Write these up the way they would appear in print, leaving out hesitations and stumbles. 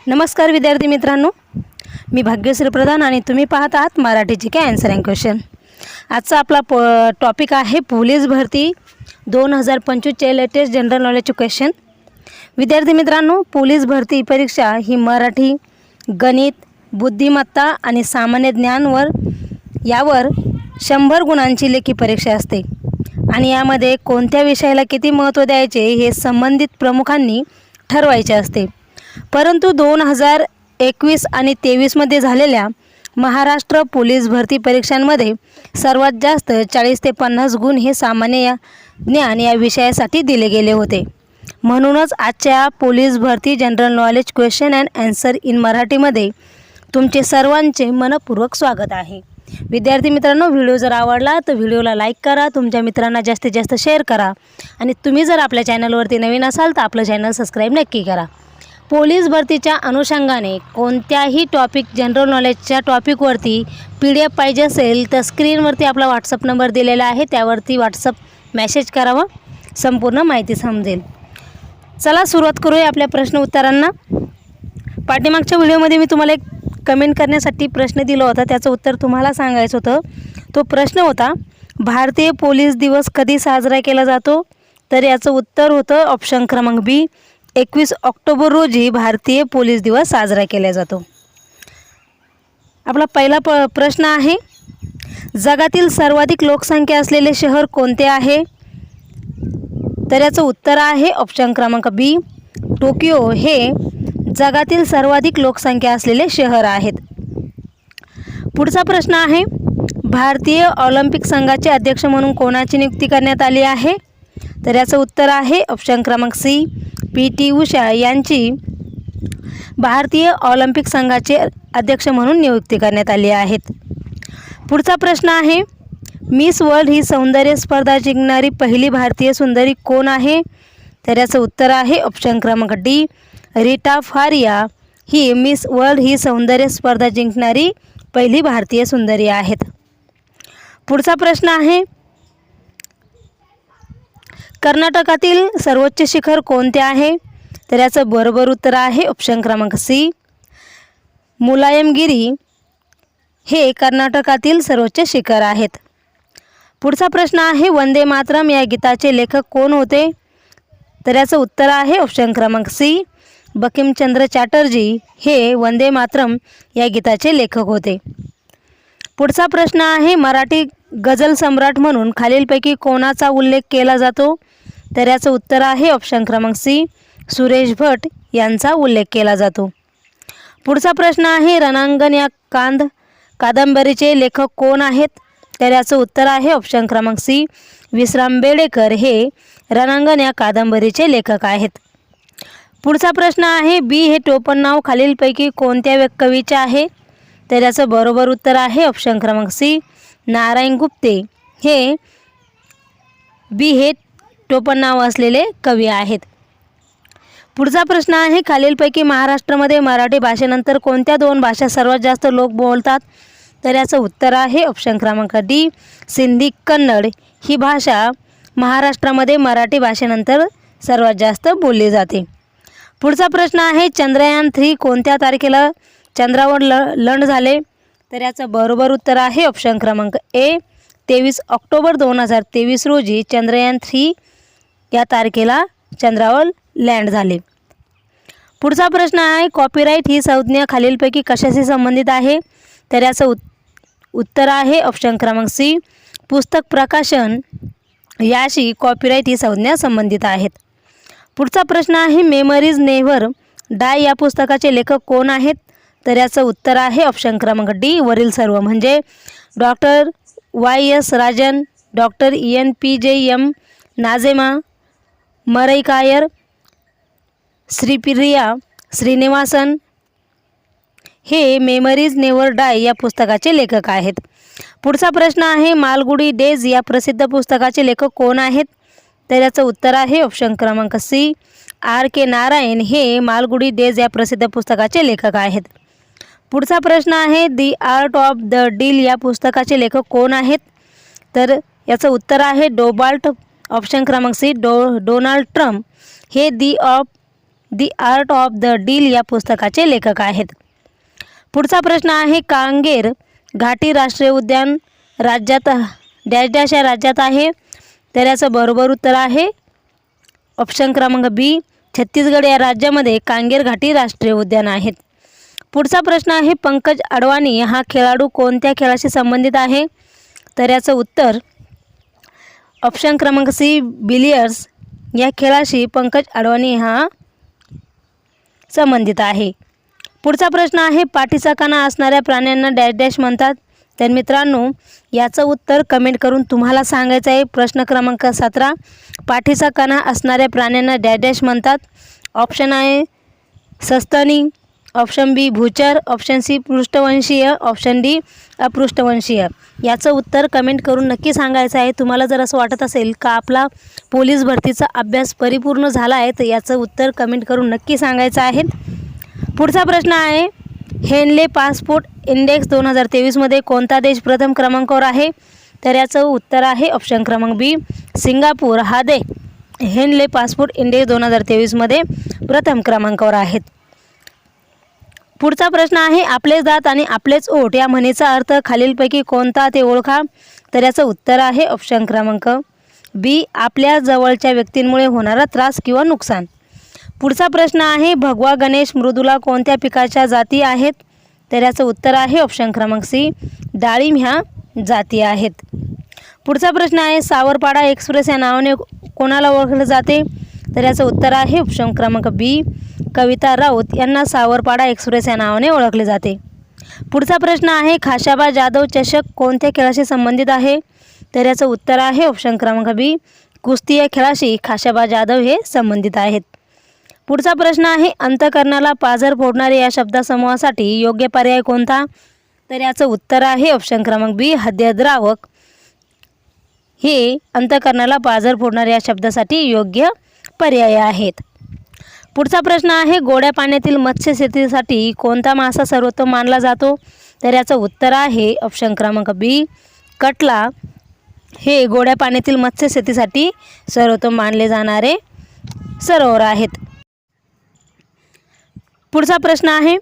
नमस्कार विद्यार्थी मित्रांनो, मी भाग्यश्री प्रधान आणि तुम्ही पाहत आहात Marathi GK answer and question. आजचा आपला टॉपिक आहे पोलीस भरती 2025चे लेटेस्ट जनरल नॉलेजचे क्वेश्चन। विद्यार्थी मित्रांनो, पोलीस भरती परीक्षा ही मराठी, गणित, बुद्धिमत्ता आणि सामान्य ज्ञानवर यावर 100 गुणांची लेखी परीक्षा असते आणि यामध्ये कोणत्या विषयाला किती महत्त्व द्यायचे हे संबंधित प्रमुखांनी ठरवायचे असते। परंतु 2021 आणि 23मध्ये झालेल्या महाराष्ट्र पोलीस भरती परीक्षांमध्ये सर्वात जास्त 40 ते 50 गुण हे सामान्य ज्ञान या विषयासाठी दिले गेले होते। म्हणूनच आजच्या पोलीस भरती general knowledge question and answer in मराठीमध्ये तुमचे सर्वांचे मनपूर्वक स्वागत आहे। विद्यार्थी मित्रांनो, व्हिडिओ जर आवडला तर व्हिडिओला लाईक करा, तुमच्या मित्रांना जास्तीत जास्त शेअर करा आणि तुम्ही जर आपल्या चॅनलवरती नवीन असाल तर आपलं चॅनल सबस्क्राईब नक्की करा। पोलीस भरतीच्या अनुषंगाने कोणत्याही टॉपिक जनरल नॉलेजच्या टॉपिकवरती PDF पाहिजे असेल तर स्क्रीनवरती आपला व्हॉट्सअप नंबर दिलेला आहे, त्यावरती व्हॉट्सअप मेसेज करावा, संपूर्ण माहिती समजेल। चला सुरुवात करूया आपल्या प्रश्न उत्तरांना। पाठीमागच्या व्हिडिओमध्ये मी तुम्हाला एक कमेंट करण्यासाठी प्रश्न दिला होता, त्याचं उत्तर तुम्हाला सांगायचं होतं। तो प्रश्न होता, भारतीय पोलीस दिवस कधी साजरा केला जातो? तर याचं उत्तर होतं ऑप्शन क्रमांक बी, 21 ऑक्टोबर रोजी भारतीय पोलीस दिवस साजरा केला जातो। आपला पहिला प्रश्न आहे, जगातील सर्वाधिक लोकसंख्या असलेले शहर कोणते आहे? तर याचं उत्तर आहे ऑप्शन क्रमांक बी, टोकियो हे जगातील सर्वाधिक लोकसंख्या असलेले शहर आहेत। पुढचा प्रश्न आहे, भारतीय ऑलिम्पिक संघाचे अध्यक्ष म्हणून कोणाची नियुक्ती करण्यात आली आहे? तर याचं उत्तर आहे ऑप्शन क्रमांक सी, PT उषा यांची भारतीय ऑलिम्पिक संघाचे अध्यक्ष म्हणून नियुक्ती करण्यात आली आहेत। पुढचा प्रश्न आहे, मिस वर्ल्ड ही सौंदर्य स्पर्धा जिंकणारी पहिली भारतीय सुंदरी कोण आहे? तर याचं उत्तर आहे ऑप्शन क्रमांक डी, रीटा फारिया ही मिस वर्ल्ड ही सौंदर्य स्पर्धा जिंकणारी पहिली भारतीय सुंदरी आहेत। पुढचा प्रश्न आहे, कर्नाटकातील सर्वोच्च शिखर कोणते आहे? तर याचं बरोबर उत्तर आहे ऑप्शन क्रमांक सी, मुलायमगिरी हे कर्नाटकातील सर्वोच्च शिखर आहेत। पुढचा प्रश्न आहे, वंदे मातरम या गीताचे लेखक कोण होते? तर याचं उत्तर आहे ऑप्शन क्रमांक सी, बंकिमचंद्र चॅटर्जी हे वंदे मातरम या गीताचे लेखक होते। पुढचा प्रश्न आहे, मराठी गझल सम्राट म्हणून खालीलपैकी कोणाचा उल्लेख केला जातो? तर याचं उत्तर आहे ऑप्शन क्रमांक सी, सुरेश भट यांचा उल्लेख केला जातो। पुढचा प्रश्न आहे, रणांगण या कादंबरीचे लेखक कोण आहेत? तर याचं उत्तर आहे ऑप्शन क्रमांक सी, विश्राम बेडेकर हे रणांगण या कादंबरीचे लेखक आहेत। पुढचा प्रश्न आहे, बी हे टोपण नाव खालीलपैकी कोणत्या कवीचे आहे? तर याचं बरोबर उत्तर आहे ऑप्शन क्रमांक सी, नारायण गुप्ते हे बी हे टोपण नाव असलेले कवी आहेत। पुढचा प्रश्न आहे, खालीलपैकी महाराष्ट्रामध्ये मराठी भाषेनंतर कोणत्या 2 भाषा सर्वात जास्त लोक बोलतात? तर याचं उत्तर आहे ऑप्शन क्रमांक डी, सिंधी कन्नड ही भाषा महाराष्ट्रामध्ये मराठी भाषेनंतर सर्वात जास्त बोलली जाते। पुढचा प्रश्न आहे, चंद्रयान 3 कोणत्या तारखेला चंद्रावर लँड झाले? तर याचं बरोबर उत्तर आहे ऑप्शन क्रमांक ए, 23 ऑक्टोबर 2023 रोजी चंद्रयान 3 या तारखेला चंद्रावर लँड झाले। पुढचा प्रश्न आहे, कॉपीराईट ही संज्ञा खालीलपैकी कशाशी संबंधित आहे? तर याचं उत्तर आहे ऑप्शन क्रमांक सी, पुस्तक प्रकाशन याशी कॉपीराईट ही संज्ञा संबंधित आहेत। पुढचा प्रश्न आहे, मेमरीज नेव्हर डाय या पुस्तकाचे लेखक कोण आहेत? तर याचं उत्तर आहे ऑप्शन क्रमांक डी, वरील सर्व म्हणजे doctor YS Rajan, doctor ENPJM Nazema, Maraikayar, Sripriya Srinivasan हे मेमरीज नेव्हर डाय या पुस्तकाचे लेखक आहेत। पुढचा प्रश्न आहे, मालगुडी डेज या प्रसिद्ध पुस्तकाचे लेखक कोण आहेत? तर याचं उत्तर आहे ऑप्शन क्रमांक सी, RK नारायण हे मालगुडी डेज या प्रसिद्ध पुस्तकाचे लेखक आहेत। पुढचा प्रश्न आहे, दी आर्ट ऑफ द डील या पुस्तकाचे लेखक कोण आहेत? तर याचं उत्तर आहे डोबाल्ट, ऑप्शन क्रमांक सी, डोनाल्ड ट्रम्प हे दी दी आर्ट ऑफ द डील या पुस्तकाचे लेखक आहेत. पुढचा प्रश्न आहे, कांगेर घाटी राष्ट्रीय उद्यान राज्यात डॅश डॅश या राज्यात आहे. तर याचं बरोबर उत्तर आहे ऑप्शन क्रमांक बी, छत्तीसगड या राज्यामध्ये कांगेर घाटी राष्ट्रीय उद्यान आहेत. पुढचा प्रश्न आहे, पंकज अडवाणी हा खेळाडू कोणत्या खेळाशी संबंधित आहे. तर याचं उत्तर ऑप्शन क्रमांक सी, बिलियर्ड्स या खेळाशी पंकज अडवाणी हा संबंधित आहे. पुढचा प्रश्न आहे, पाठीचा कणा असणाऱ्या प्राण्यांना डॅश डॅश म्हणतात. तर मित्रांनो, याचं उत्तर कमेंट करून तुम्हाला सांगायचं आहे. प्रश्न क्रमांक 17, पाठीचा कणा असणाऱ्या प्राण्यांना डॅश डॅश म्हणतात. ऑप्शन आहे सस्तनी, ऑप्शन बी भूचर, ऑप्शन सी पृष्ठवंशीय, ऑप्शन डी अपृष्ठवंशीय. याचं उत्तर कमेंट करून नक्की सांगायचं आहे. तुम्हाला जर असं वाटत असेल का आपला पोलीस भरतीचा अभ्यास परिपूर्ण झाला आहे, तर याचं उत्तर कमेंट करून नक्की सांगायचं आहे. पुढचा प्रश्न आहे, हेनले पासपोर्ट इंडेक्स 2023मध्ये कोणता देश प्रथम क्रमांकावर आहे. तर याचं उत्तर आहे ऑप्शन क्रमांक बी, सिंगापूर हा देश हेनले पासपोर्ट इंडेक्स 2023मध्ये प्रथम क्रमांकावर आहेत. पुढचा प्रश्न आहे, आपलेच दात आणि आपलेच ओठ या म्हणीचा अर्थ खालीलपैकी कोणता ते ओळखा. तर याचं उत्तर आहे ऑप्शन क्रमांक बी, आपल्या जवळच्या व्यक्तींमुळे होणारा त्रास किंवा नुकसान. पुढचा प्रश्न आहे, भगवा गणेश मृदुला कोणत्या पिकाच्या जाती आहेत. तर याचं उत्तर आहे ऑप्शन क्रमांक सी, डाळिंब ह्या जाती आहेत. पुढचा प्रश्न आहे, सावरपाडा एक्सप्रेस या नावाने कोणाला ओळखले जाते. तर याचं उत्तर आहे ऑप्शन क्रमांक बी, कविता राऊत यांना सावरपाडा एक्सप्रेस या नावाने ओळखले जाते. पुढचा प्रश्न आहे, खाशाबा जाधव चषक कोणत्या खेळाशी संबंधित आहे. तर याचं उत्तर आहे ऑप्शन क्रमांक बी, कुस्ती या खेळाशी खाशाबा जाधव हे संबंधित आहेत. पुढचा प्रश्न आहे, अंतःकरणाला पाझर फोडणारे या शब्दसमूहासाठी योग्य पर्याय कोणता. तर याचं उत्तर आहे ऑप्शन क्रमांक बी, हृदयद्रावक हे अंतःकरणाला पाझर फोडणारे या शब्दासाठी योग्य पर्याय आहेत. पुढचा प्रश्न आहे, गोड्या पाण्यातील मत्स्यशेतीसाठी कोणता मासा सर्वोत्तम मानला जातो. तर याचं उत्तर आहे ऑप्शन क्रमांक बी, कटला हे गोड्या पाण्यातील मत्स्यशेतीसाठी सर्वोत्तम मानले जाणारे सरोवर आहेत. पुढचा प्रश्न आहे,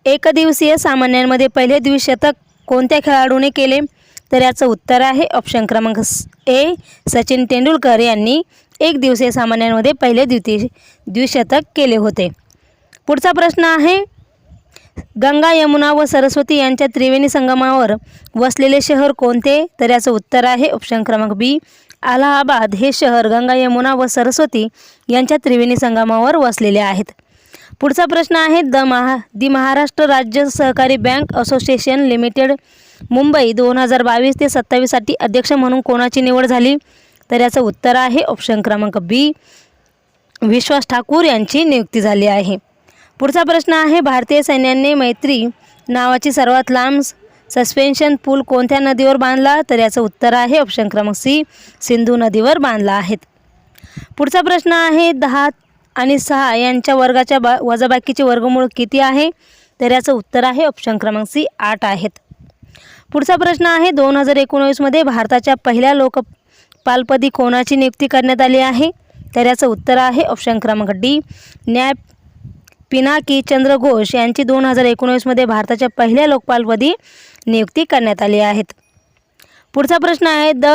एकदिवसीय सामन्यांमध्ये पहिले द्विशतक कोणत्या खेळाडूने केले. तर याचं उत्तर आहे ऑप्शन क्रमांक ए, सचिन तेंडुलकर यांनी एक दिवसीय सामन्यांमध्ये पहिले द्विशतक केले होते. पुढचा प्रश्न आहे, गंगा यमुना व सरस्वती यांच्या त्रिवेणी संगमावर वसलेले शहर कोणते. तर याचं उत्तर आहे ऑप्शन क्रमांक बी, अलाहाबाद हे शहर गंगा यमुना व सरस्वती यांच्या त्रिवेणी संगमावर वसलेले आहेत. पुढचा प्रश्न आहे, दी महाराष्ट्र राज्य सहकारी बँक असोसिएशन लिमिटेड मुंबई 2022 ते 27 साठी अध्यक्ष म्हणून कोणाची निवड झाली. तर याचं उत्तर आहे ऑप्शन क्रमांक बी, विश्वास ठाकूर यांची नियुक्ती झाली आहे. पुढचा प्रश्न आहे, भारतीय सैन्याने मैत्री नावाची सर्वात लांब सस्पेन्शन पूल कोणत्या नदीवर बांधला. तर याचं उत्तर आहे ऑप्शन क्रमांक सी, सिंधू नदीवर बांधला आहेत. पुढचा प्रश्न आहे, 10 आणि 6 यांच्या वर्गाच्या वजाबाकीचे वर्गमूळ किती आहे. तर याचं उत्तर आहे ऑप्शन क्रमांक सी, 8 आहेत. पुढचा प्रश्न आहे, 2019मध्ये भारताच्या पहिल्या लोकपालपदी कोणाची नियुक्ती करण्यात आली आहे. तर याचं उत्तर आहे ऑप्शन क्रमांक डी, न्याय पिनाकी चंद्र घोष यांची 2019मध्ये भारताच्या पहिल्या लोकपालपदी नियुक्ती करण्यात आली आहेत. पुढचा प्रश्न आहे, द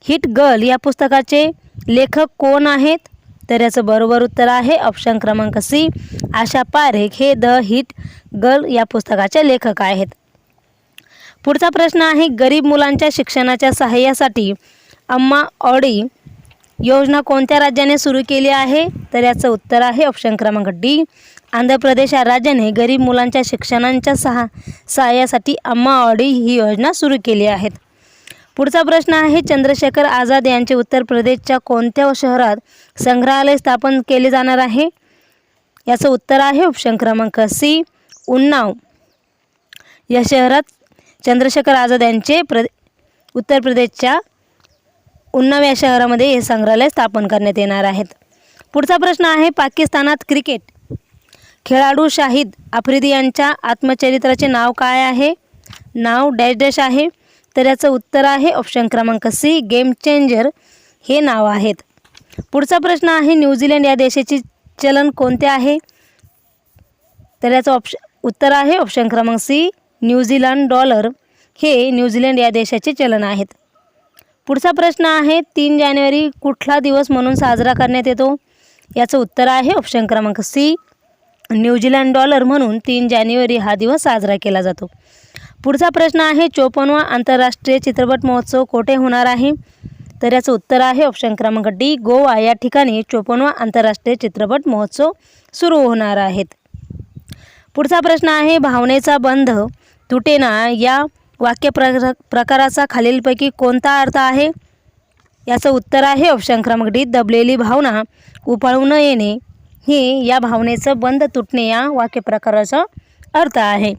हिट गर्ल या पुस्तकाचे लेखक कोण आहेत. तर याचं बरोबर उत्तर आहे ऑप्शन क्रमांक सी, आशा पारेख हे द हिट गर्ल या पुस्तकाचे लेखक आहेत. पुढचा प्रश्न आहे, गरीब मुलांच्या शिक्षणाच्या सहाय्यासाठी अम्मा ऑडी योजना कोणत्या राज्याने सुरू केली आहे. तर याचं उत्तर आहे ऑप्शन क्रमांक डी, आंध्र प्रदेश या राज्याने गरीब मुलांच्या शिक्षणाच्या सहाय्यासाठी अम्मा ऑडी ही योजना सुरू केली आहे. पुढचा प्रश्न आहे, चंद्रशेखर आझाद यांचे उत्तर प्रदेशच्या कोणत्या शहरात संग्रहालय स्थापन केले जाणार आहे. याचं उत्तर आहे ऑप्शन क्रमांक सी, उन्नाव या शहरात चंद्रशेखर आझाद यांचे उत्तर प्रदेशच्या उन्नाव या शहरामध्ये हे संग्रहालय स्थापन करण्यात येणार आहेत. पुढचा प्रश्न आहे, पाकिस्तानात क्रिकेट खेळाडू शाहिद आफ्रिदी यांच्या आत्मचरित्राचे नाव काय आहे. नाव डॅश डॅश आहे. तर याचं उत्तर आहे ऑप्शन क्रमांक सी, गेम चेंजर हे नाव आहेत. पुढचा प्रश्न आहे, न्यूझीलंड या देशाची चलन कोणते आहे? तर याचं उत्तर आहे ऑप्शन क्रमांक सी, न्यूझीलंड डॉलर हे न्यूझीलंड या देशाचे चलन आहेत. पुढचा प्रश्न आहे 3 जानेवारी कुठला दिवस म्हणून साजरा करण्यात येतो? याचं उत्तर आहे ऑप्शन क्रमांक सी, न्यूझीलंड डॉलर म्हणून 3 जानेवारी हा दिवस साजरा केला जातो. पुढचा प्रश्न आहे 54वा आंतरराष्ट्रीय चित्रपट महोत्सव कोठे होणार आहे? तर याचं उत्तर आहे ऑप्शन क्रमांक डी, गोवा या ठिकाणी 54वा आंतरराष्ट्रीय चित्रपट महोत्सव सुरू होणार आहेत. पुढचा प्रश्न आहे भावनेचा बंध तुटेना या प्रकाराचा खालीलपैकी कोणता अर्थ आहे? याचं उत्तर आहे ऑप्शन क्रमांक डी, दबलेली भावना उफाळून न येणे हे या भावनेचं बंध तुटणे या वाक्यप्रकाराचा अर्थ आहे.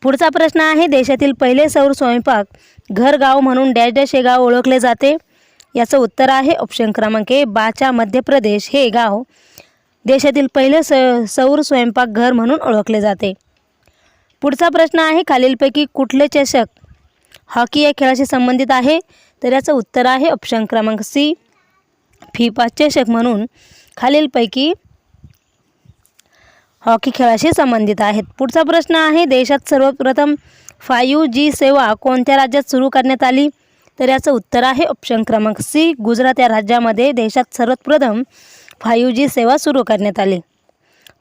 पुढचा प्रश्न आहे देशातील पहिले सौर स्वयंपाक घर गाव म्हणून डॅश डॅश हे गाव ओळखले जाते? याचं उत्तर आहे ऑप्शन क्रमांक ए, बाचा मध्य प्रदेश हे गाव देशातील पहिले सौर स्वयंपाक घर म्हणून ओळखले जाते. पुढचा प्रश्न आहे खालीलपैकी कुठले चषक हॉकी या खेळाशी संबंधित आहे? तर याचं उत्तर आहे ऑप्शन क्रमांक सी, फिफा चषक म्हणून खालीलपैकी हॉकी खेळाशी संबंधित आहेत. पुढचा प्रश्न आहे देशात सर्वप्रथम 5G सेवा कोणत्या राज्यात सुरू करण्यात आली? तर याचं उत्तर आहे ऑप्शन क्रमांक सी, गुजरात या राज्यामध्ये देशात सर्वप्रथम 5G सेवा सुरू करण्यात आली.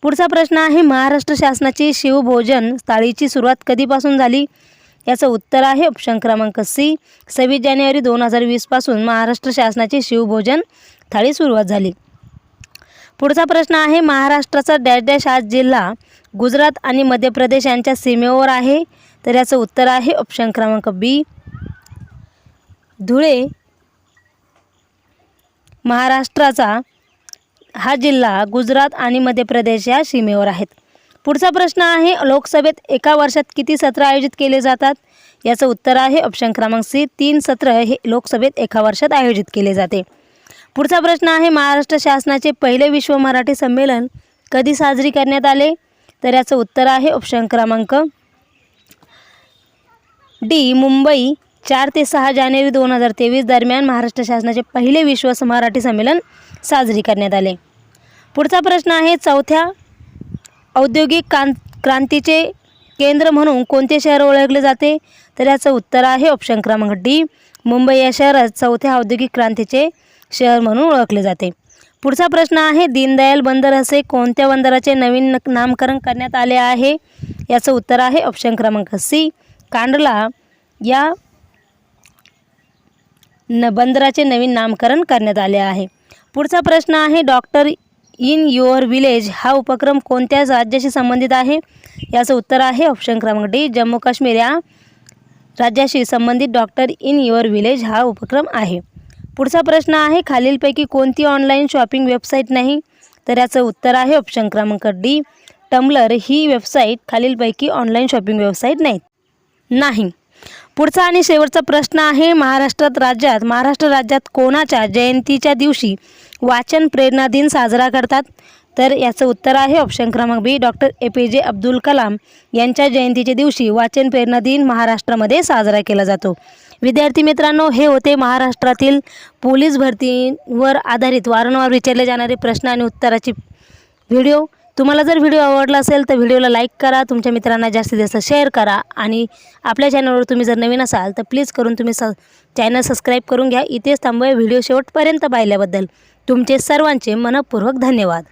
पुढचा प्रश्न आहे महाराष्ट्र शासनाची शिवभोजन थाळीची सुरुवात कधीपासून झाली? याचं उत्तर आहे ऑप्शन क्रमांक सी, 26 जानेवारी 2020 पासून महाराष्ट्र शासनाची शिवभोजन थाळी सुरुवात झाली. पुढचा प्रश्न आहे महाराष्ट्राचा डॅश डॅश हा जिल्हा गुजरात आणि मध्य प्रदेश यांच्या सीमेवर आहे? तर याचं उत्तर आहे ऑप्शन क्रमांक बी, धुळे. महाराष्ट्राचा हा जिल्हा गुजरात आणि मध्य प्रदेश या सीमेवर आहेत. पुढचा प्रश्न आहे लोकसभेत एका वर्षात किती सत्र आयोजित केले जातात? याचं उत्तर आहे ऑप्शन क्रमांक सी, 3 सत्र हे लोकसभेत एका वर्षात आयोजित केले जाते. पुढचा प्रश्न आहे महाराष्ट्र शासनाचे पहिले विश्व मराठी संमेलन कधी साजरी करण्यात आले? तर याचं उत्तर आहे ऑप्शन क्रमांक डी, मुंबई 4 ते 6 जानेवारी 2023 दरम्यान महाराष्ट्र शासनाचे पहिले विश्व मराठी संमेलन साजरी करण्यात आले. पुढचा प्रश्न आहे चौथ्या औद्योगिक क्रांतीचे केंद्र म्हणून कोणते शहर ओळखले जाते? तर याचं उत्तर आहे ऑप्शन क्रमांक डी, मुंबई या शहरात चौथ्या औद्योगिक क्रांतीचे शहर म्हणून ओळखले जाते. पुढचा प्रश्न आहे दीनदयाल बंदर असे कोणत्या बंदराचे नवीन नामकरण करण्यात आले आहे? याचं उत्तर आहे ऑप्शन क्रमांक सी, कांडला या बंदराचे नवीन नामकरण करण्यात आले आहे. पुढचा प्रश्न आहे डॉक्टर इन युअर विलेज हा उपक्रम कोणत्या राज्याशी संबंधित आहे? याचं उत्तर आहे ऑप्शन क्रमांक डी, जम्मू काश्मीर या राज्याशी संबंधित डॉक्टर इन युअर विलेज हा उपक्रम आहे. पुढचा प्रश्न आहे खालीलपैकी कोणती ऑनलाईन शॉपिंग वेबसाईट नाही? तर याचं उत्तर आहे ऑप्शन क्रमांक डी, टम्बलर ही वेबसाईट खालीलपैकी ऑनलाईन शॉपिंग वेबसाईट नाही. पुढचा आणि शेवटचा प्रश्न आहे महाराष्ट्र राज्यात कोणाच्या जयंतीच्या दिवशी वाचन प्रेरणा दिन साजरा करतात? तर याचं उत्तर आहे ऑप्शन क्रमांक बी, डॉक्टर APJ अब्दुल कलाम यांच्या जयंतीच्या दिवशी वाचन प्रेरणा दिन महाराष्ट्रामध्ये साजरा केला जातो. विद्यार्थी मित्रांनो, हे होते महाराष्ट्रातील पोलीस भरतीवर आधारित वारंवार विचारले जाणारे प्रश्न आणि उत्तराची व्हिडिओ. तुम्हाला जर व्हिडिओ आवडला असेल तर व्हिडिओला लाईक करा, तुमच्या मित्रांना जास्तीत जास्त शेअर करा आणि आपल्या चॅनलवर तुम्ही जर नवीन असाल तर प्लीज करून तुम्ही चॅनल सबस्क्राईब करून घ्या. इथेच थांबूया. व्हिडिओ शेवटपर्यंत पाहिल्याबद्दल तुमचे सर्वांचे मनपूर्वक धन्यवाद.